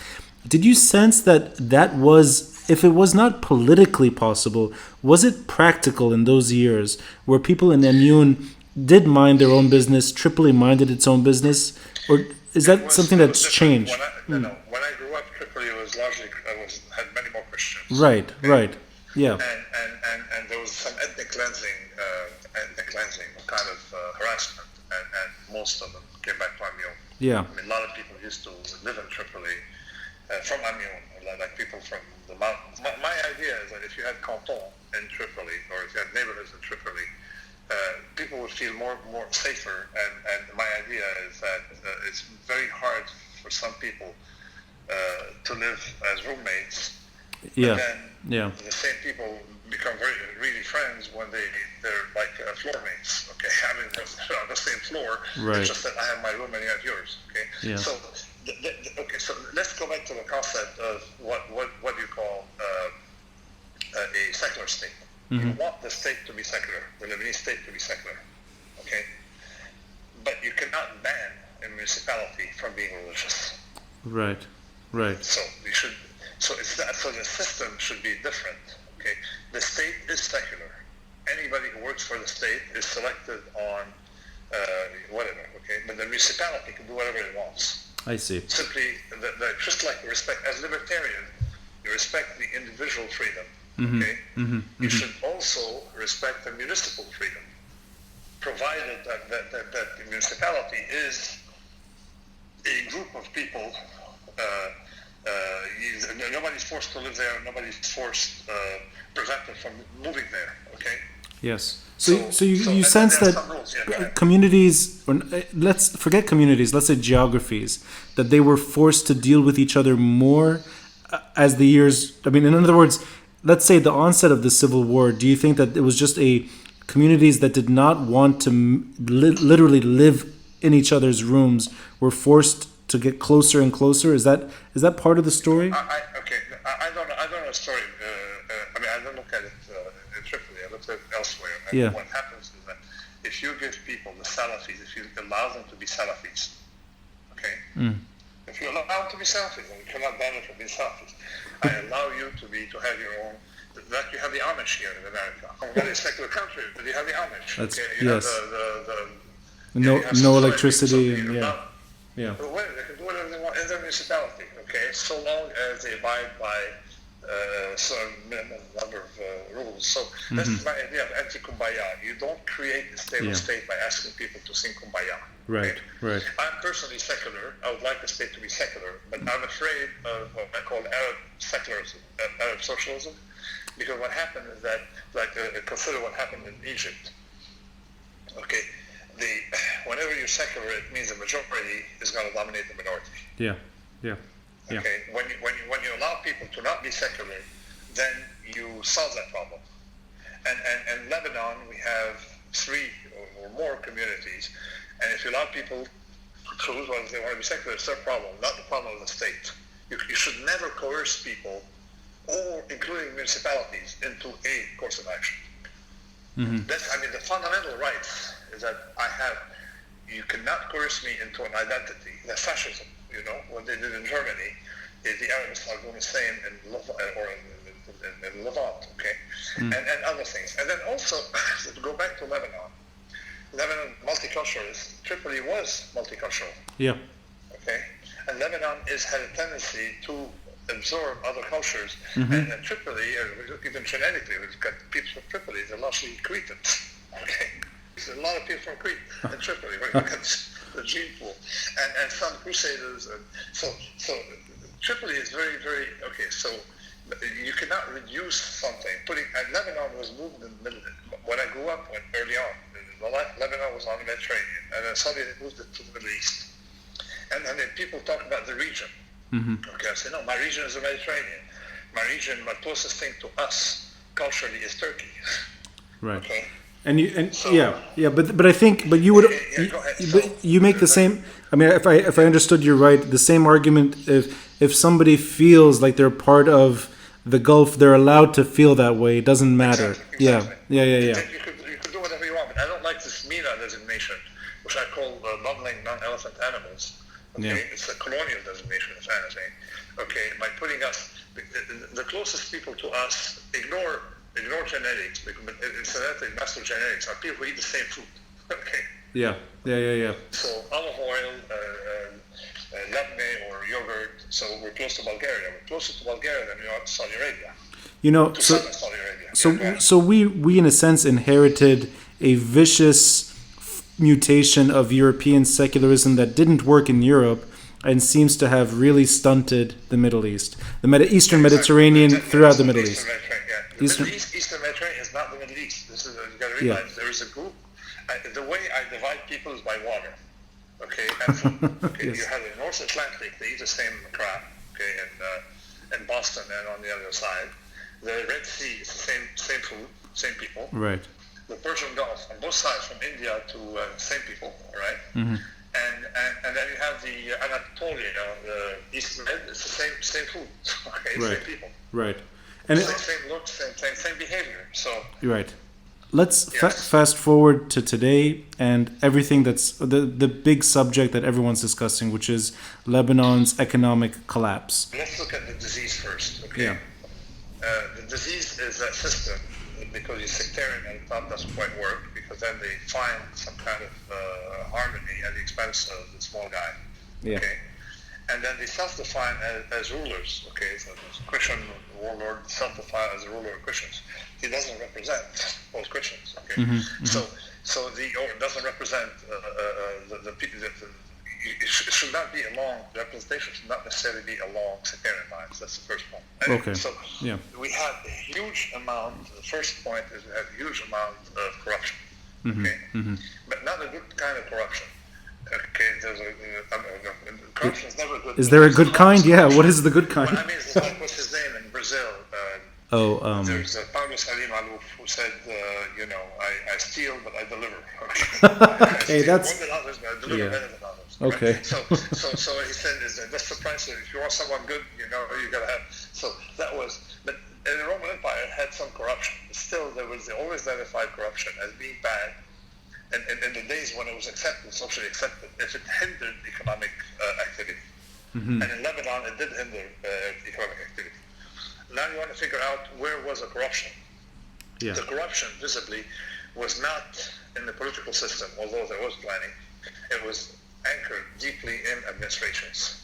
did you sense that was, if it was not politically possible, was it practical in those years where people in Emune did mind their own business, Tripoli minded its own business, or is that something that's changed? When I grew up, Tripoli was largely had many more Christians. Right, yeah. And there was some ethnic cleansing kind of harassment, and most of them came back to Amiens. Yeah. I mean, a lot of people used to live in Tripoli from Amiens, like people from the mountains. My idea is that if you had canton in Tripoli, or if you had neighborhoods in Tripoli, people would feel more safer. And my idea is that it's very hard for some people to live as roommates. Yeah. But then the same people become really friends when they're like floor mates. Okay, I mean they're on the same floor. Right. It's just that I have my room and you have yours. Okay. Yeah. So so let's go back to the concept of what you call a secular state. Mm-hmm. You want the state to be secular, the Lebanese state to be secular. Okay, but you cannot ban a municipality from being religious. Right. So you should. So the system should be different. Okay, the state is secular. Anybody who works for the state is selected on whatever. Okay, but the municipality can do whatever it wants. I see. Simply, just like respect as libertarian, you respect the individual freedom. Mm-hmm. Okay, Mm-hmm. you should also respect the municipal freedom, provided that the municipality is a group of people. Nobody's forced to live there. Nobody's prevented from moving there. Okay. Yes. So you sense that communities, or let's forget communities, let's say geographies, that they were forced to deal with each other more as the years. I mean, in other words, let's say the onset of the Civil War. Do you think that it was just communities that did not want to literally live in each other's rooms were forced to get closer and closer? Is that part of the story? I don't know the story. I mean, I don't look at it in Tripoli. I look at it elsewhere. And what happens is that if you give people the Salafis, if you allow them to be Salafis, okay? If you allow them to be Salafis, and you cannot ban them from being Salafis, I allow you to have your own. Like you have the Amish here in America. We're a secular country, but you have the Amish. That's, okay? You yes. have no electricity. They can Yeah. do whatever they want in their municipality, okay? So long as they abide by certain minimum number of rules. So that's my idea of anti-kumbaya. You don't create a stable state by asking people to sing kumbaya. Right. I'm personally secular. I would like the state to be secular, but I'm afraid of what I call Arab secularism, Arab socialism, because what happened is that, consider what happened in Egypt. Okay. Whenever you're secular, it means the majority is going to dominate the minority. Yeah. Okay. When you allow people to not be secular, then you solve that problem. And in Lebanon, we have 3 or more communities, and if you allow people to choose whether they want to be secular, it's their problem, not the problem of the state. You should never coerce people, or including municipalities, into a course of action. Mm-hmm. The fundamental rights is that you cannot coerce me into an identity. That's fascism, what they did in Germany. The Arabs are doing the same in Levant, okay? And other things. And then also, to go back to Lebanon multicultural. Tripoli was multicultural. Yeah. Okay? And Lebanon had a tendency to absorb other cultures. Mm-hmm. And Tripoli, even genetically, we've got people from Tripoli, they're largely Cretans. Okay? There's a lot of people from Crete in Tripoli, right? The gene pool. And some Crusaders. And so Tripoli is very, very, okay, so you cannot reduce something. And Lebanon was moved in the middle. When I grew up, early on, Lebanon was on the Mediterranean, and then suddenly they moved it to the Middle East. And then people talk about the region. Mm-hmm. Okay, I say, no, my region is the Mediterranean. My closest thing to us culturally is Turkey. Right. Okay. And So, yeah, but I think, but you would, go ahead. but you make the same. I mean, if I understood you right, the same argument. If somebody feels like they're part of the Gulf, they're allowed to feel that way. It doesn't matter. Exactly. Yeah. You could do whatever you want, but I don't like this MENA designation, which I call modeling non-elephant animals. Okay, Yeah. it's a colonial designation, if anything. Okay, by putting us, the closest people to us ignore genetics, because incidentally, master genetics are people who eat the same food. Okay. Yeah. So olive oil, labne or yogurt. So we're close to Bulgaria. We're closer to Bulgaria than we are to Saudi Arabia. You know, To so southern Saudi Arabia. so we in a sense inherited a vicious mutation of European secularism that didn't work in Europe and seems to have really stunted the Middle East, the Eastern Mediterranean throughout the Middle East. Eastern Mediterranean is not the Middle East. This is you got to realize there is a group. The way I divide people is by water. Okay, and food. Okay, Yes. You have the North Atlantic. They eat the same crap. Okay, and Boston and on the other side, the Red Sea is the same food, same people. Right. The Persian Gulf on both sides, from India to same people, right? Mm-hmm. And then you have the Anatolia, the East Med. It's the same food. Okay, Right. same people. Right. And Same looks, same behavior. So right. Let's Yes. fast forward to today and everything that's the big subject that everyone's discussing, which is Lebanon's economic collapse. let's look at the disease first. Okay. Yeah. The disease is that system, because you're sectarian and thought doesn't quite work, because then they find some kind of harmony at the expense of the small guy. Yeah. Okay. And then they self-define as rulers. Okay. So there's a Christian warlord self-define as a ruler of Christians. He doesn't represent all Christians. Okay. So or doesn't represent the people. It should not be along representation. Should not necessarily be along sectarian lines. That's the first point. Anyway, Okay. So Yeah. we have a huge amount. The first point is we have a huge amount of corruption. Okay. But not a good kind of corruption. Okay. There's corruption is never good. Is there a good kind? Yeah. What is the good kind? Well, I mean, it's like what's his name in Brazil? There's Paulo Salim Alouf who said, I steal but I deliver. Okay, I that's- steal more than others, but I deliver yeah. better than others. Okay. So he said, that's the price. If you want someone good, you gotta have. So that was, but the Roman Empire had some corruption. Still, they always identified corruption as being bad. And in the days when it was accepted, socially accepted, if it hindered economic activity. And in Lebanon, it did hinder economic activity. Now you want to figure out where was the corruption. Yeah. The corruption, visibly, was not in the political system, although there was planning. It was anchored deeply in administrations,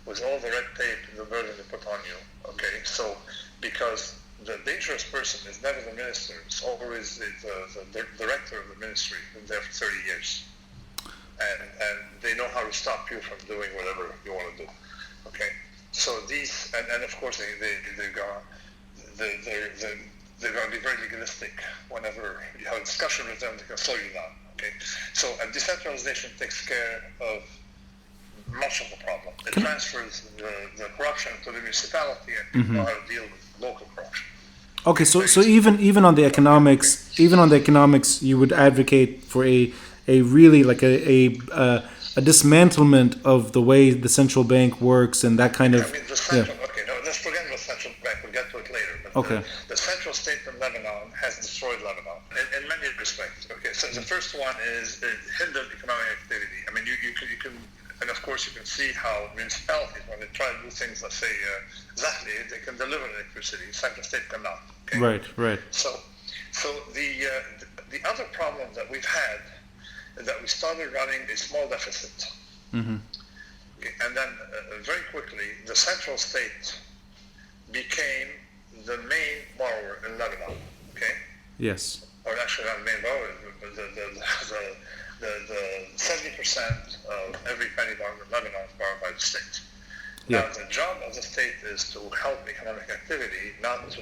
with all the red tape and the burden they put on you. Okay, so because the dangerous person is never the minister; it's always the director of the ministry, been there for 30 years, and they know how to stop you from doing whatever you want to do. Okay. So these, and of course they're going to be very legalistic. Whenever you have a discussion with them, they can slow you down. Okay, so decentralization takes care of much of the problem. It transfers the corruption to the municipality, and people know how to deal with local corruption. Okay, so even on the economics, you would advocate for a really like a dismantlement of the way the central bank works and that kind of. I mean, the central. Okay, no, let's forget about central bank. We'll get to it later. But Okay. The central state in Lebanon has destroyed Lebanon in many respects. Okay, so the first one is it hindered economic activity. I mean, you can, and of course you can see how municipalities, when they try to do things, let's say exactly, they can deliver electricity. Central state cannot. Okay? Right. So the other problem that we've had is that we started running a small deficit. Okay, and then very quickly, the central state became the main borrower in Lebanon. Okay, Yes. or actually not the main borrower, but the 70% of every penny borrowed in Lebanon is borrowed by the state. Yeah. Now, the job of the state is to help economic activity, not to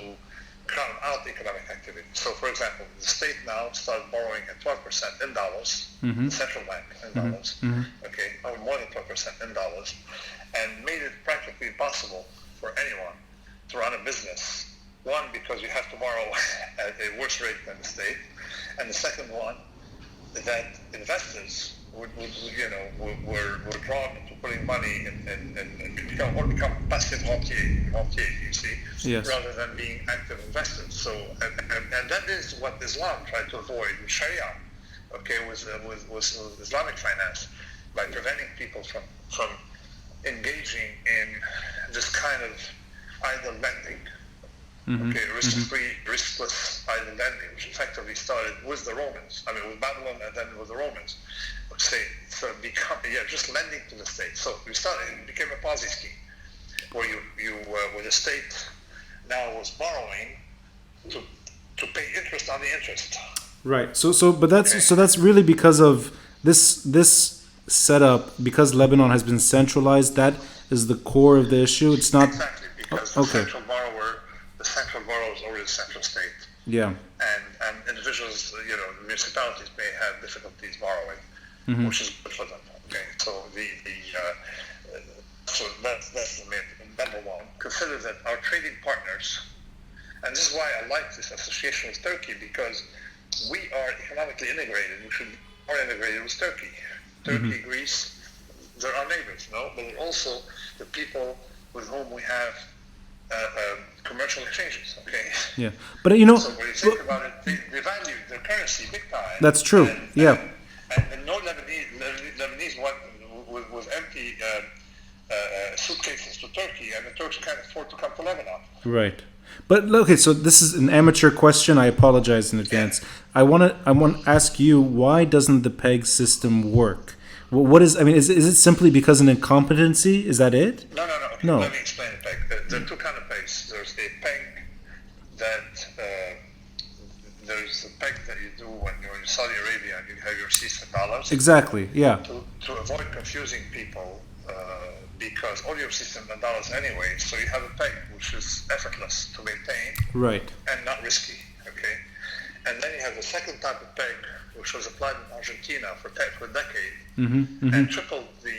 crowd out economic activity. So, for example, the state now starts borrowing at 12% in dollars, the central bank in dollars, okay, or more than 12% in dollars, and made it practically impossible for anyone to run a business. One, because you have to borrow at a worse rate than the state, and the second one, that investors were drawn into putting money and become passive rentiers, you see, yes. rather than being active investors. So, and that is what Islam tried to avoid with Sharia, with Islamic finance, by preventing people from engaging in this kind of idle lending. Risk-free, riskless idle lending, which effectively started with the Romans. With Babylon and then with the Romans. Just lending to the state. So it became a Ponzi scheme, where the state now was borrowing to pay interest on the interest. Right. So that's really because of this setup. Because Lebanon has been centralized, that is the core of the issue. It's not exactly because the central borrower is already the central state. Yeah. And individuals, municipalities may have difficulties borrowing, which is good for them. Okay. So so that's the main number one. Consider that our trading partners, and this is why I like this association with Turkey, because we are economically integrated. We should be more integrated with Turkey. Turkey, Greece, they're our neighbors, but they're also the people with whom we have commercial exchanges. Okay. Yeah, but So when you think about it, they value their currency big time. That's true. And no Lebanese went with empty suitcases to Turkey, and the Turks can't afford to come to Lebanon. Right. But okay, so this is an amateur question. I apologize in advance. I want to ask you, why doesn't the PEG system work? What is? Is it simply because of incompetency? Is that it? No. Okay, no. Let me explain the PEG. There are two kinds of PEGs. There's a PEG there's the PEG that you do when you're in Saudi Arabia and you have your receipts in dollars. Exactly. Yeah. To avoid confusing people, because all your receipts in dollars anyway, so you have a PEG which is effortless to maintain. Right. And not risky. Okay. And then you have the second type of PEG, which was applied in Argentina for a decade, and tripled the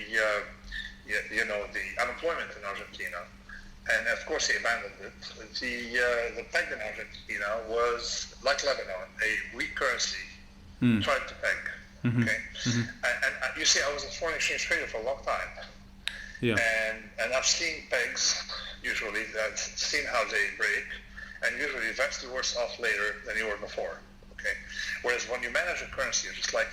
unemployment in Argentina. And of course, he abandoned it. The PEG in Argentina was, like Lebanon, a weak currency. Tried to PEG. Okay. And you see, I was a foreign exchange trader for a long time. Yeah. And I've seen PEGs. Usually, I've seen how they break, and usually you're vastly worse off later than you were before. Okay. Whereas when you manage a currency, just like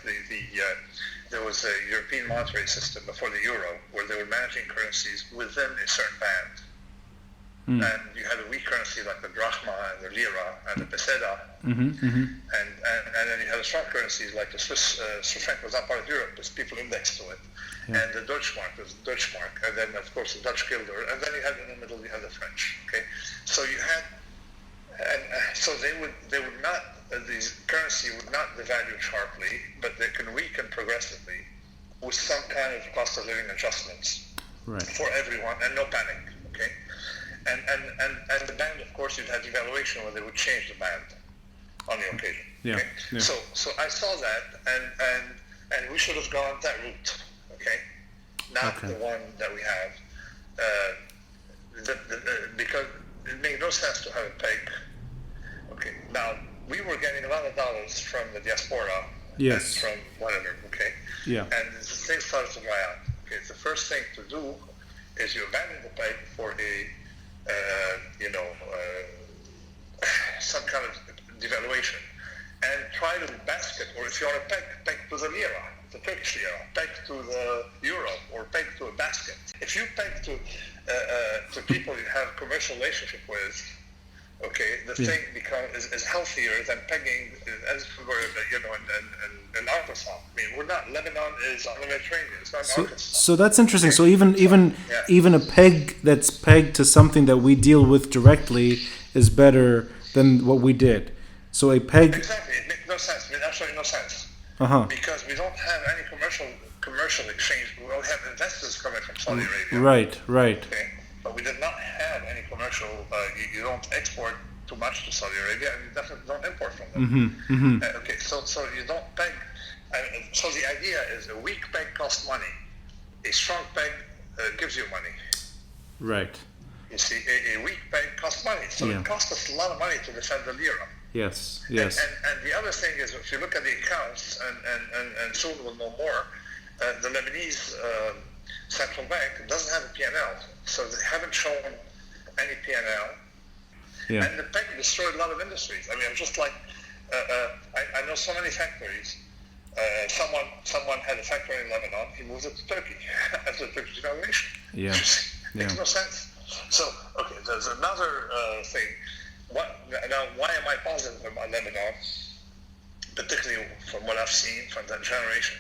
there was a European monetary system before the euro, where they were managing currencies within a certain band. And you had a weak currency like the drachma and the lira and the peseta, and then you had strong currencies like the Swiss franc was not part of Europe, but people indexed to it, and the Deutschmark was the Deutschmark, and then of course the Dutch guilder, and then you had in the middle you had the French. Okay, so you had, so they would not, these currency would not devalue sharply, but they can weaken progressively with some kind of cost of living adjustments for everyone, and no panic. Okay. And the band, of course, you'd have devaluation where they would change the band on the occasion. Yeah. Okay? Yeah. So I saw that, and we should have gone that route, okay? Not the one that we have, because it made no sense to have a PEG. Okay. Now we were getting a lot of dollars from the diaspora, and from whatever. Okay. Yeah. And the thing started to dry out. Okay. The first thing to do is you abandon the PEG for a some kind of devaluation, and try to basket, or if you want to peg to the lira, the Turkish lira, peg to the euro, or peg to a basket. If you peg to people you have commercial relationship with, okay, the thing is healthier than pegging as if we were, in Arkansas. We're not. Lebanon is on the Mediterranean. It's not Arkansas. So that's interesting. So even a peg that's pegged to something that we deal with directly is better than what we did. So a peg. Exactly. It makes no sense. It makes absolutely no sense. Because we don't have any commercial exchange. We only have investors coming from Saudi Arabia. Right. Okay. But we did not have any commercial. You don't export too much to Saudi Arabia, and you definitely don't import from them. Okay, so you don't peg. So the idea is a weak peg costs money. A strong peg gives you money. Right. You see, a weak peg costs money. So it costs us a lot of money to defend the lira. Yes. And the other thing is, if you look at the accounts, and soon we'll know more, the Lebanese central bank doesn't have a P&L, so they haven't shown any P&L. Yeah. And the bank destroyed a lot of industries. I mean, I'm just like, I know so many factories. Someone had a factory in Lebanon. He moved it to Turkey after the Turkish devaluation. Yeah. Makes no sense. So, okay, there's another thing. Why am I positive about Lebanon, particularly from what I've seen from that generation?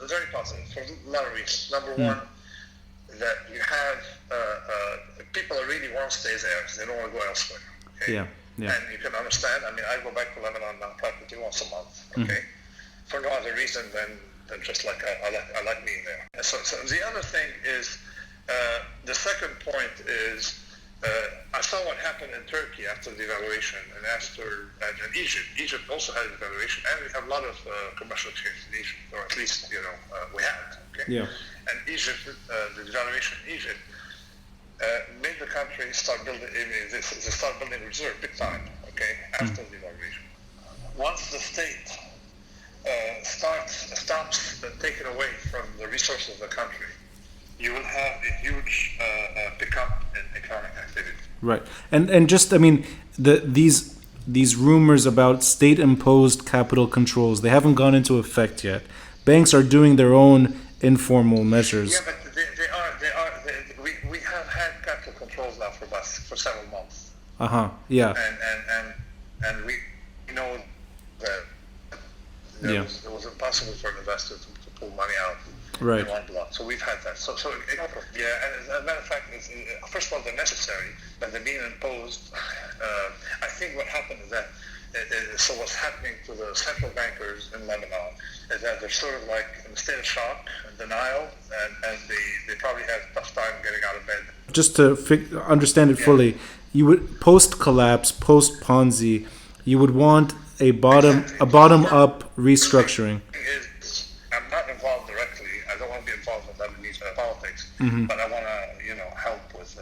Very positive for a lot of reasons. Number one, that you have people that really want to stay there. They don't want to go elsewhere. Okay? Yeah. And you can understand. I mean, I go back to Lebanon now practically once a month. Okay, for no other reason than just like I like being there. So the other thing is, the second point is, I saw what happened in Turkey after the devaluation, and Egypt. Egypt also had a devaluation, and we have a lot of commercial exchange in Egypt, or at least we had. Okay. Yeah. And Egypt, the devaluation in Egypt made the country start building. They start building reserve big time. Okay, after the devaluation. Once the state stops taking away from the resources of the country, you will have a huge pickup in economic activity. Right, and just, I mean, these rumors about state-imposed capital controls, they haven't gone into effect yet. Banks are doing their own informal measures. Yeah, but they are. We have had capital controls now for several months. Yeah. And we know that it was impossible for an investor to pull money out. Right. In one block. So we've had that. So yeah, and as a matter of fact, first of all, they're necessary, but they're being imposed. I think what happened is that, so what's happening to the central bankers in Lebanon is that they're sort of like in a state of shock and denial, and they probably have a tough time getting out of bed. Just to understand it fully, you would, post-collapse, post-Ponzi, you would want a bottom-up restructuring. I'm not involved directly. I don't want to be involved in Lebanese politics, but I want to, help with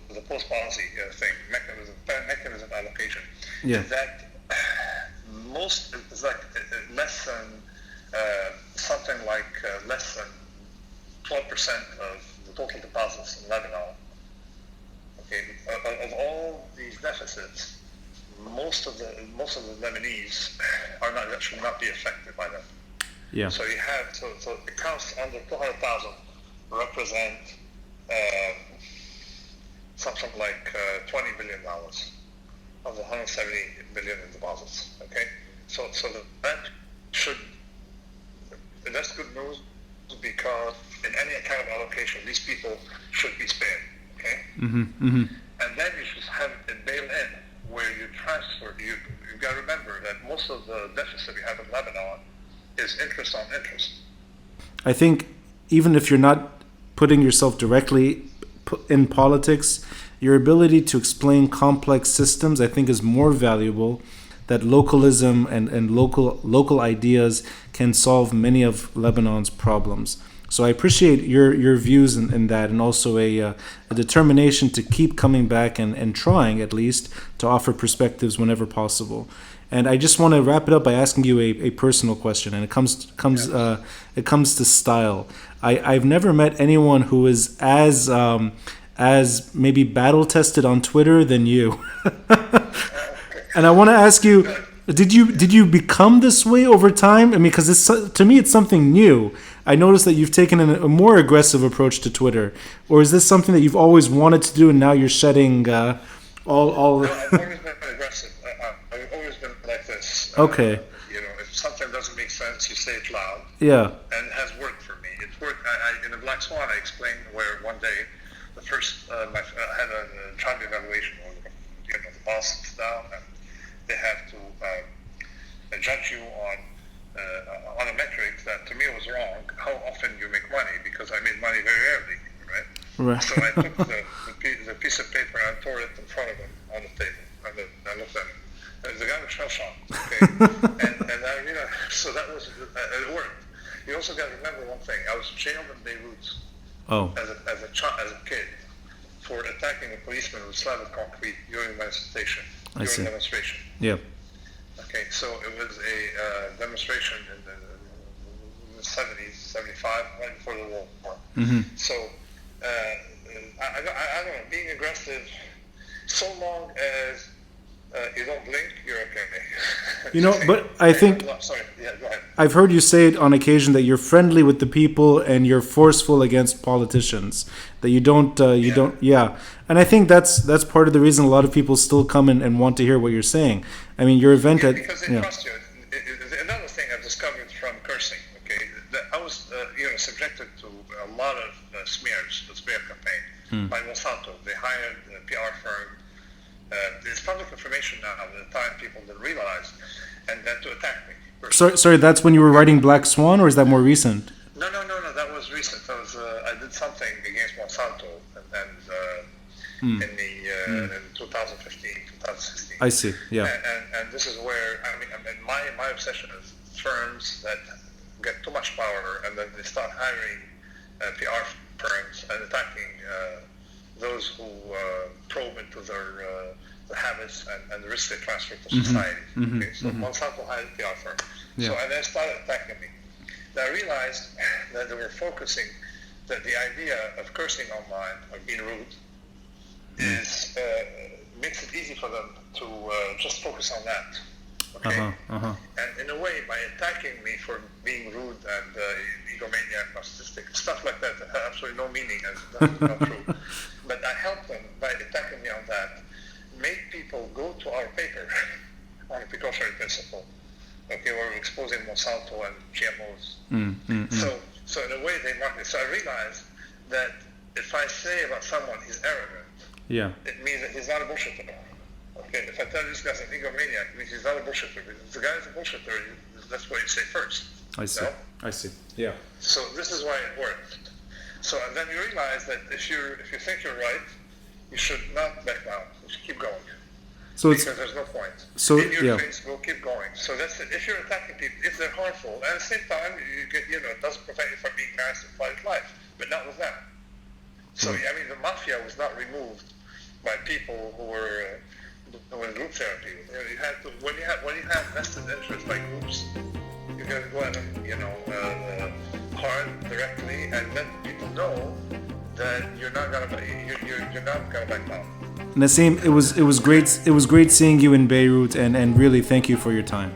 the post-policy thing, mechanism allocation. Yeah. Is that most is like less than something like less than 12% of the total deposits in Lebanon. Okay, of all these deficits, most of the Lebanese should not be affected by them. Yeah. So you have so accounts under 200,000 represent something like $20 billion of the 170 billion in deposits. Okay, so that's good news, because in any account of allocation, these people should be spared. Okay, and then you should have a bail-in where you transfer. You've got to remember that most of the deficit we have in Lebanon is interest on interest. I think even if you're not putting yourself directly in politics, your ability to explain complex systems, I think, is more valuable. That localism and local ideas can solve many of Lebanon's problems. So I appreciate your views in that, and also a determination to keep coming back and trying, at least, to offer perspectives whenever possible. And I just want to wrap it up by asking you a personal question, and it comes to style. I've never met anyone who is as maybe battle tested on Twitter than you. And I want to ask you, did you become this way over time? I mean, because to me it's something new. I noticed that you've taken a more aggressive approach to Twitter, or is this something that you've always wanted to do and now you're shedding all? No, I've always been aggressive. I've always been like this. Okay. If something doesn't make sense, you say it loud. Yeah. And it has worked for me. It's worked. In the Black Swan, I explained where one day, the first I had a job evaluation where the boss sits down and they have to judge you on a metric that to me was wrong. How often you make money? Because I made money very early, right? Right. So I took the piece of paper and I tore it in front of him on the table, and then I looked at him. The guy was shell shocked. Okay, and I, so that was it worked. You also got to remember one thing. I was jailed in Beirut as a kid for attacking a policeman with slab of concrete during demonstration. Demonstration. Yeah. Okay, so it was a demonstration in the 70s, 75, right before the war. Mm-hmm. So, I don't know, being aggressive, so long as you don't blink, you're okay. But I think sorry, yeah, go ahead. I've heard you say it on occasion that you're friendly with the people and you're forceful against politicians. That you don't, And I think that's part of the reason a lot of people still come and want to hear what you're saying. I mean, your event because they trust you. Another thing I've discovered from cursing, okay, that I was, subjected to a lot of smears, the smear campaign by Monsanto. They hired a PR firm. There's public information now at the time people didn't realize, and then to attack me. Sorry, that's when you were writing Black Swan, or is that more recent? No, that was recent. That was, I did something against Monsanto, in 2015, 2016. I see, yeah. And this is where, my obsession is firms that get too much power, and then they start hiring PR firms and attacking those who probe into their habits and the risks they transfer to society. Mm-hmm. Okay, so Monsanto hired a PR firm. Yeah. So, and they started attacking me. Then I realized that they were focusing, that the idea of cursing online or being rude is makes it easy for them to just focus on that. Okay? And in a way, by attacking me for being rude and egomaniac, narcissistic, stuff like that have absolutely no meaning, and that's not true. But I helped them by attacking me on that, made people go to our paper on a precautionary principle. Okay, we're exposing Monsanto and GMOs. So in a way, they mark it. So I realized that if I say about someone he's arrogant, it means that he's not a bullshitter. Okay, if I tell you this guy's an egomaniac, it means he's not a bullshitter. If the guy is a bullshitter, that's what you say first. I see. No? I see. Yeah. So this is why it worked. So and then you realize that if you think you're right, you should not back down. You should keep going. So because there's no point. So in your face, go keep going. So that's it. If you're attacking people, if they're harmful, and at the same time, you get, it doesn't prevent you from being nice and fight life, but not with them. So the mafia was not removed by people who were doing group therapy. You had to, when you have vested interests by groups, you got to go at them, hard, directly, and let people know that you're not gonna back down. Nassim, it was great seeing you in Beirut, and really thank you for your time.